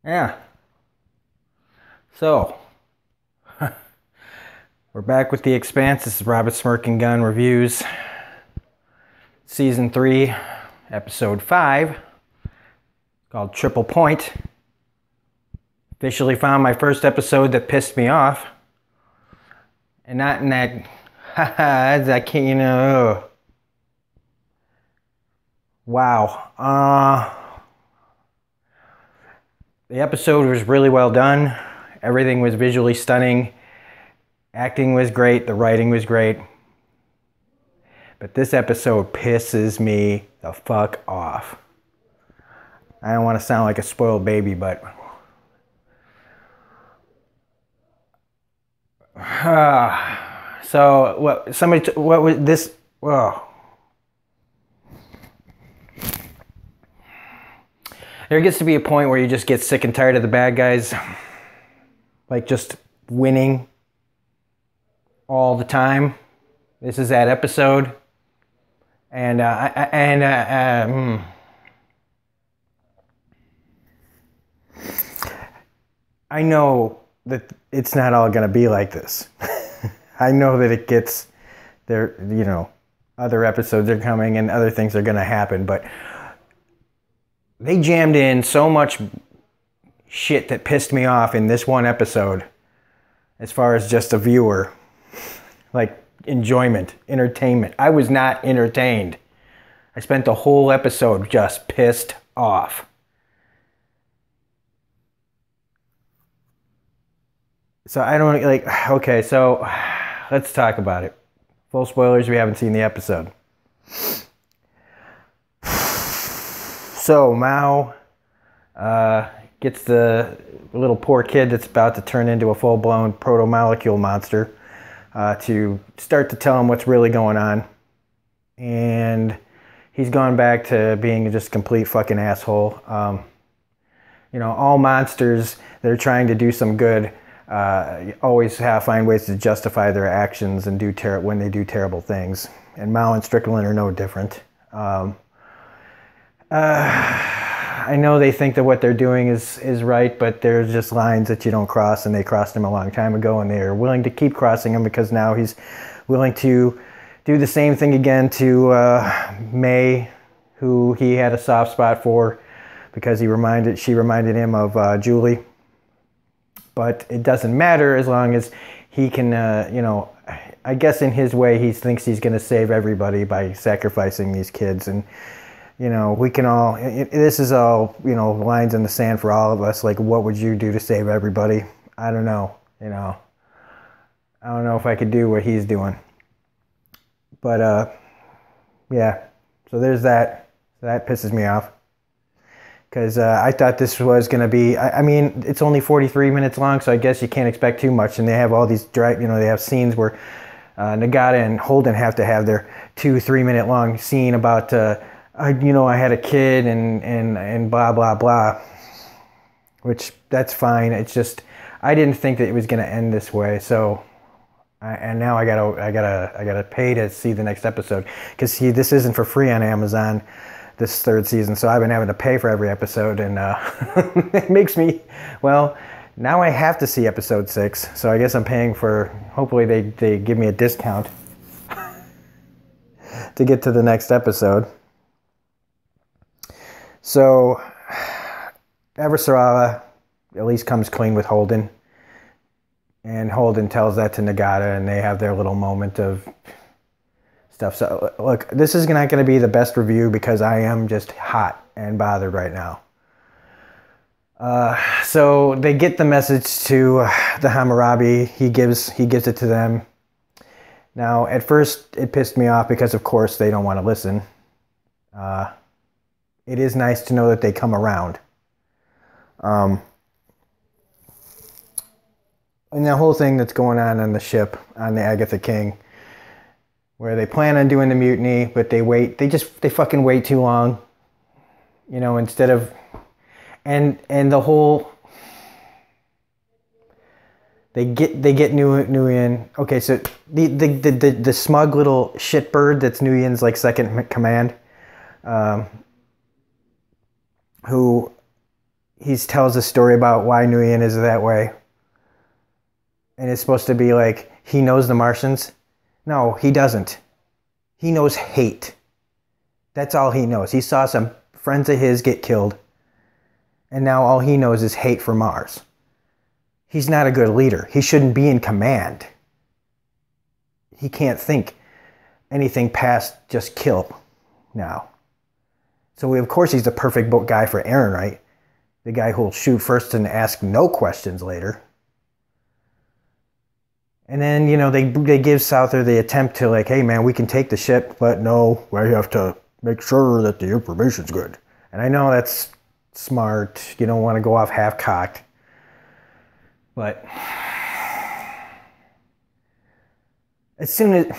Yeah. So, we're back with the Expanse. This is Robert Smirking Gun Reviews. Season 3, Episode 5. Called Triple Point. Officially found my first episode that pissed me off. And not in that, haha, I can't, wow. The episode was really well done. Everything was visually stunning. Acting was great. The writing was great. But this episode pisses me the fuck off. I don't want to sound like a spoiled baby, but... so, what was this... Oh. There gets to be a point where you just get sick and tired of the bad guys. Like, just winning all the time. This is that episode. And, I know that it's not all going to be like this. I know that it gets there, other episodes are coming and other things are going to happen, but they jammed in so much shit that pissed me off in this one episode as far as just a viewer. Like enjoyment, entertainment. I was not entertained. I spent the whole episode just pissed off. So I don't okay, so let's talk about it. Full spoilers, we haven't seen the episode. So Mao gets the little poor kid that's about to turn into a full-blown proto-molecule monster to start to tell him what's really going on. And he's gone back to being just a complete fucking asshole. All monsters that are trying to do some good always find ways to justify their actions and when they do terrible things. And Mao and Strickland are no different. I know they think that what they're doing is right, but there's just lines that you don't cross, and they crossed him a long time ago, and they're willing to keep crossing him because now he's willing to do the same thing again to May, who he had a soft spot for because she reminded him of Julie. But it doesn't matter as long as he can, I guess in his way he thinks he's going to save everybody by sacrificing these kids. And we can all, this is all, lines in the sand for all of us. Like, what would you do to save everybody? I don't know, I don't know if I could do what he's doing. But, yeah, so there's that. That pisses me off. Because I thought this was going to be, I mean, it's only 43 minutes long, so I guess you can't expect too much. And they have all these, they have scenes where Nagata and Holden have to have their 2-3 minute long scene about, I had a kid and blah, blah, blah. Which, that's fine. It's just, I didn't think that it was going to end this way. So, and now I gotta pay to see the next episode. Because, see, this isn't for free on Amazon, this third season. So I've been having to pay for every episode. And it makes me, well, now I have to see episode 6. So I guess I'm paying for, hopefully they give me a discount to get to the next episode. So, Eversarala at least comes clean with Holden. And Holden tells that to Nagata, and they have their little moment of stuff. So, look, this is not going to be the best review because I am just hot and bothered right now. So, they get the message to the Hammurabi. He gives it to them. Now, at first, it pissed me off because, of course, they don't want to listen. It is nice to know that they come around. And the whole thing that's going on the ship, on the Agatha King, where they plan on doing the mutiny, but they fucking wait too long. Instead of, and the whole, they get Nguyen. Okay, so the smug little shitbird that's Nguyen's like second command, who he tells a story about why Nguyen is that way. And it's supposed to be like, he knows the Martians. No, he doesn't. He knows hate. That's all he knows. He saw some friends of his get killed. And now all he knows is hate for Mars. He's not a good leader. He shouldn't be in command. He can't think anything past just kill now. So of course he's the perfect guy for Aaron, right? The guy who'll shoot first and ask no questions later. And then, you know, they give Souther the attempt to like, hey man, we can take the ship, but no, we have to make sure that the information's good. And I know that's smart. You don't want to go off half-cocked. But as soon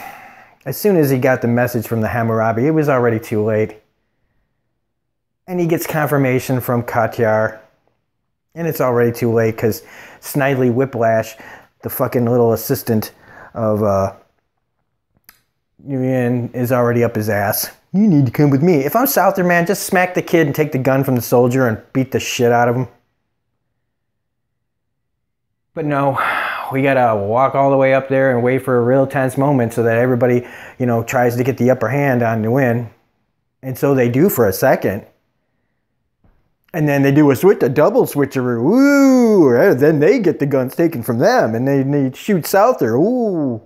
as he got the message from the Hammurabi, it was already too late. And he gets confirmation from Katyar. And it's already too late because Snidely Whiplash, the fucking little assistant of Nguyen, is already up his ass. You need to come with me. If I'm Souther, man, just smack the kid and take the gun from the soldier and beat the shit out of him. But no, we gotta walk all the way up there and wait for a real tense moment so that everybody, you know, tries to get the upper hand on Nguyen. And so they do for a second. And then they do a double switcheroo. Ooh, and then they get the guns taken from them and they shoot Souther. Ooh.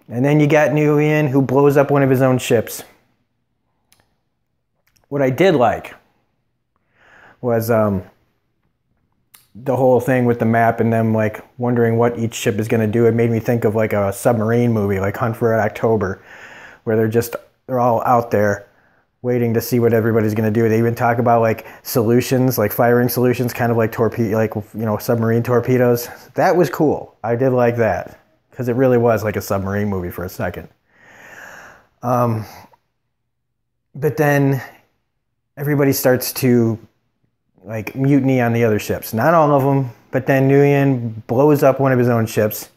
And then you got Nguyen who blows up one of his own ships. What I did like was the whole thing with the map and them like wondering what each ship is going to do. It made me think of like a submarine movie like Hunt for Red October, where they're all out there waiting to see what everybody's going to do. They even talk about like solutions, like firing solutions, kind of like submarine torpedoes. That was cool. I did like that because it really was like a submarine movie for a second. But then everybody starts to like mutiny on the other ships. Not all of them, but then Nguyen blows up one of his own ships.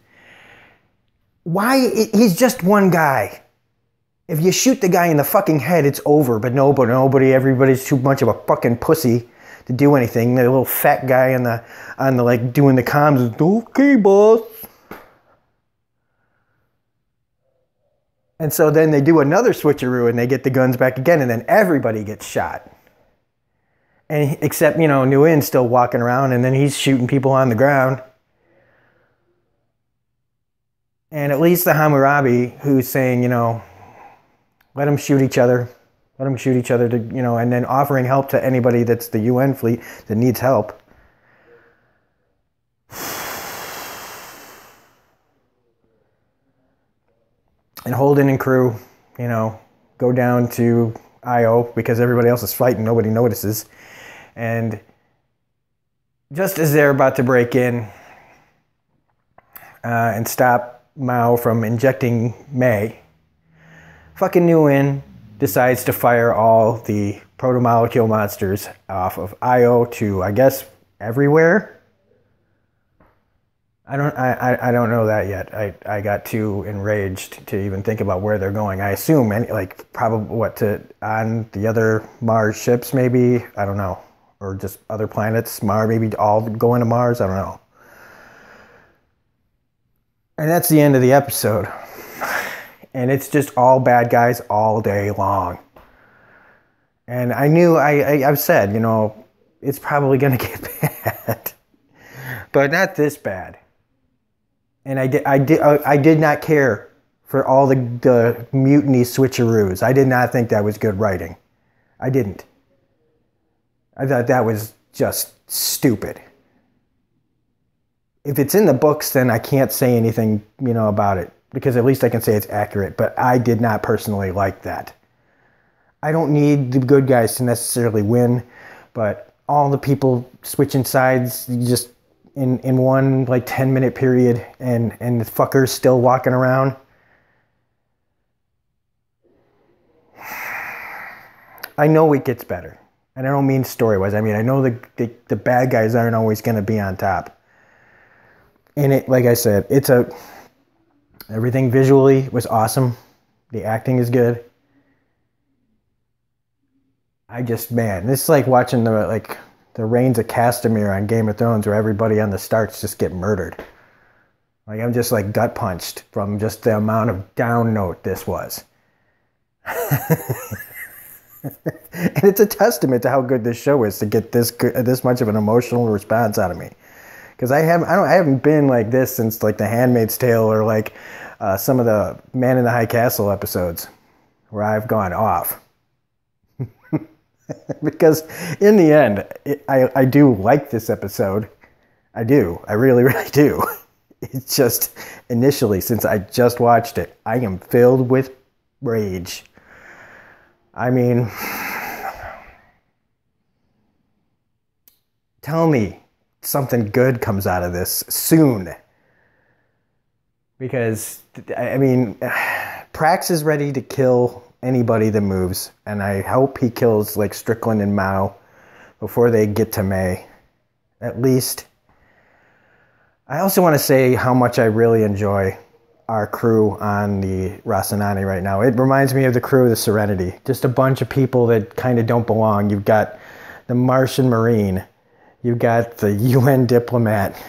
Why? He's just one guy. If you shoot the guy in the fucking head, it's over. But everybody's too much of a fucking pussy to do anything. The little fat guy on the like doing the comms is, okay, boss. And so then they do another switcheroo and they get the guns back again, and then everybody gets shot. And except, you know, Nguyen's still walking around, and then he's shooting people on the ground. And at least the Hammurabi, who's saying, you know, let them shoot each other. Let them shoot each other, to, you know, and then offering help to anybody that's the UN fleet that needs help. And Holden and crew, you know, go down to Io because everybody else is fighting. Nobody notices. And just as they're about to break in and stop Mao from injecting May, fucking Nguyen decides to fire all the proto-molecule monsters off of Io to, I guess, everywhere. I don't know that yet. I got too enraged to even think about where they're going. I assume probably on the other Mars ships maybe. I don't know, or just other planets. Mars, maybe all going to Mars. I don't know. And that's the end of the episode. And it's just all bad guys all day long. And I knew, I've said, you know, it's probably going to get bad. But not this bad. And I did not care for all the mutiny switcheroos. I did not think that was good writing. I didn't. I thought that was just stupid. If it's in the books, then I can't say anything, you know, about it. Because at least I can say it's accurate. But I did not personally like that. I don't need the good guys to necessarily win. But all the people switching sides just in one like 10-minute period. And the fuckers still walking around. I know it gets better. And I don't mean story-wise. I mean, I know the bad guys aren't always going to be on top. And it, like I said, everything visually was awesome. The acting is good. Man, this is like watching the Reigns of Castamere on Game of Thrones, where everybody on the Starks just get murdered. Like, I'm just like gut punched from just the amount of down note this was. And it's a testament to how good this show is to get this much of an emotional response out of me. Because I haven't been like this since like The Handmaid's Tale, or like some of the Man in the High Castle episodes, where I've gone off. Because in the end, I do like this episode. I do. I really, really do. It's just, initially, since I just watched it, I am filled with rage. I mean, tell me something good comes out of this soon. Because, I mean, Prax is ready to kill anybody that moves, and I hope he kills like Strickland and Mao before they get to May, at least. I also want to say how much I really enjoy our crew on the Rocinante right now. It reminds me of the crew of the Serenity. Just a bunch of people that kind of don't belong. You've got the Martian Marine, you've got the UN diplomat,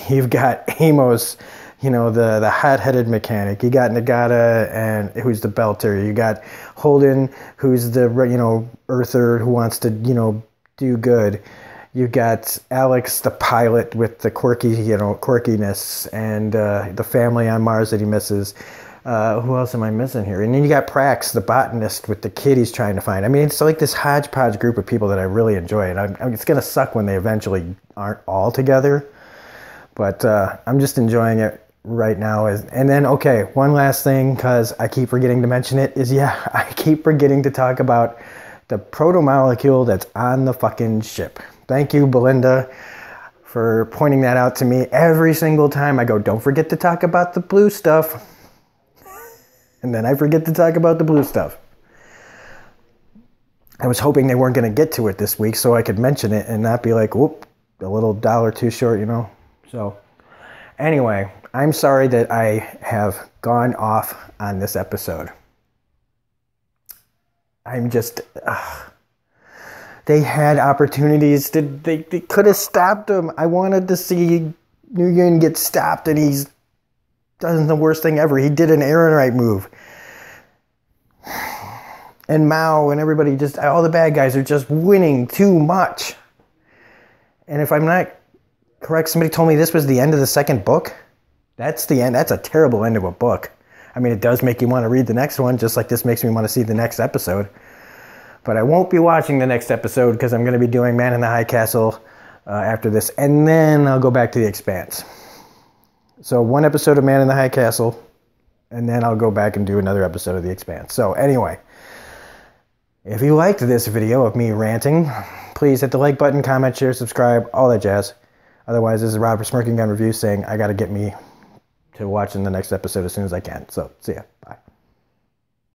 you've got Amos, you know, the hot-headed mechanic. You got Nagata, and who's the belter. You got Holden, who's the, you know, earther who wants to, you know, do good. You got Alex, the pilot, with the quirkiness, and the family on Mars that he misses. Who else am I missing here? And then you got Prax, the botanist, with the kid he's trying to find. I mean, it's like this hodgepodge group of people that I really enjoy, and it's going to suck when they eventually aren't all together. But I'm just enjoying it right now. And then, okay, one last thing, because I keep forgetting to mention it, is, yeah, I keep forgetting to talk about the proto-molecule that's on the fucking ship. Thank you, Belinda, for pointing that out to me every single time. I go, don't forget to talk about the blue stuff. And then I forget to talk about the blue stuff. I was hoping they weren't going to get to it this week so I could mention it and not be like, whoop, a little dollar too short, you know? So, anyway, I'm sorry that I have gone off on this episode. I'm just... they had opportunities. They could have stopped him. I wanted to see Nguyen get stopped, and he's done the worst thing ever. He did an Aaronite move. And Mao and everybody, just all the bad guys are just winning too much. And if I'm not correct, somebody told me this was the end of the second book. That's the end. That's a terrible end of a book. I mean, it does make you want to read the next one, just like this makes me want to see the next episode. But I won't be watching the next episode because I'm going to be doing Man in the High Castle after this. And then I'll go back to The Expanse. So one episode of Man in the High Castle, and then I'll go back and do another episode of The Expanse. So anyway, if you liked this video of me ranting, please hit the like button, comment, share, subscribe, all that jazz. Otherwise, this is Robert Smirking Gun Review saying I got to get me to watching the next episode as soon as I can. So, see ya. Bye.